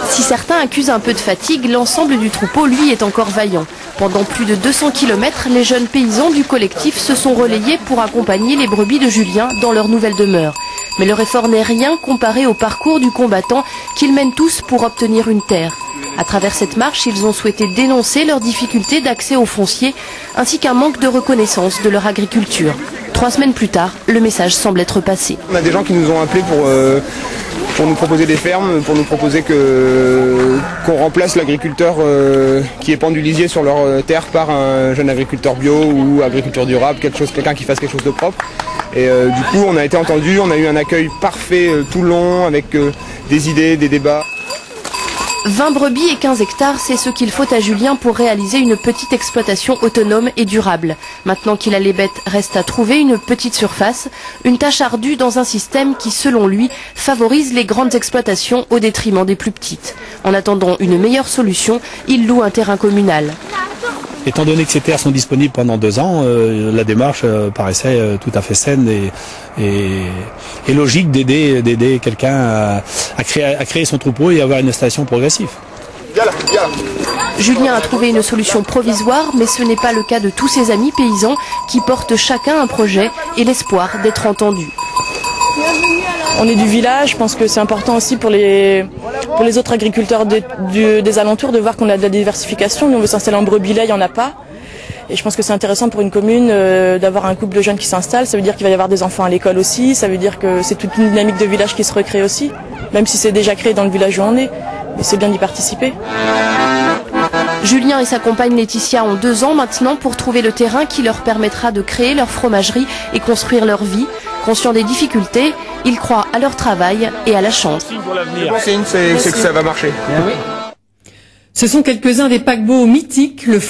Si certains accusent un peu de fatigue, l'ensemble du troupeau, lui, est encore vaillant. Pendant plus de 200 km, les jeunes paysans du collectif se sont relayés pour accompagner les brebis de Julien dans leur nouvelle demeure. Mais leur effort n'est rien comparé au parcours du combattant qu'ils mènent tous pour obtenir une terre. À travers cette marche, ils ont souhaité dénoncer leurs difficultés d'accès au foncier, ainsi qu'un manque de reconnaissance de leur agriculture. 3 semaines plus tard, le message semble être passé. On a des gens qui nous ont appelés pour nous proposer des fermes, pour nous proposer qu'on remplace l'agriculteur qui est pendulisier sur leur terre par un jeune agriculteur bio ou agriculture durable, quelqu'un qui fasse quelque chose de propre. Et du coup, on a été entendus, on a eu un accueil parfait tout le long avec des idées, des débats. 20 brebis et 15 hectares, c'est ce qu'il faut à Julien pour réaliser une petite exploitation autonome et durable. Maintenant qu'il a les bêtes, reste à trouver une petite surface, une tâche ardue dans un système qui, selon lui, favorise les grandes exploitations au détriment des plus petites. En attendant une meilleure solution, il loue un terrain communal. Étant donné que ces terres sont disponibles pendant 2 ans, la démarche paraissait tout à fait saine et logique d'aider quelqu'un à créer son troupeau et avoir une installation progressive. Julien a trouvé une solution provisoire, mais ce n'est pas le cas de tous ses amis paysans qui portent chacun un projet et l'espoir d'être entendus. On est du village, je pense que c'est important aussi pour les autres agriculteurs des alentours de voir qu'on a de la diversification. Nous on veut s'installer en brebis lait, il n'y en a pas. Et je pense que c'est intéressant pour une commune d'avoir un couple de jeunes qui s'installe. Ça veut dire qu'il va y avoir des enfants à l'école aussi, ça veut dire que c'est toute une dynamique de village qui se recrée aussi, même si c'est déjà créé dans le village où on est. Mais c'est bien d'y participer. Julien et sa compagne Laetitia ont 2 ans maintenant pour trouver le terrain qui leur permettra de créer leur fromagerie et construire leur vie. Conscients des difficultés, ils croient à leur travail et à la chance. Le bon signe, c'est que ça va marcher. Ce sont quelques-uns des paquebots mythiques. Le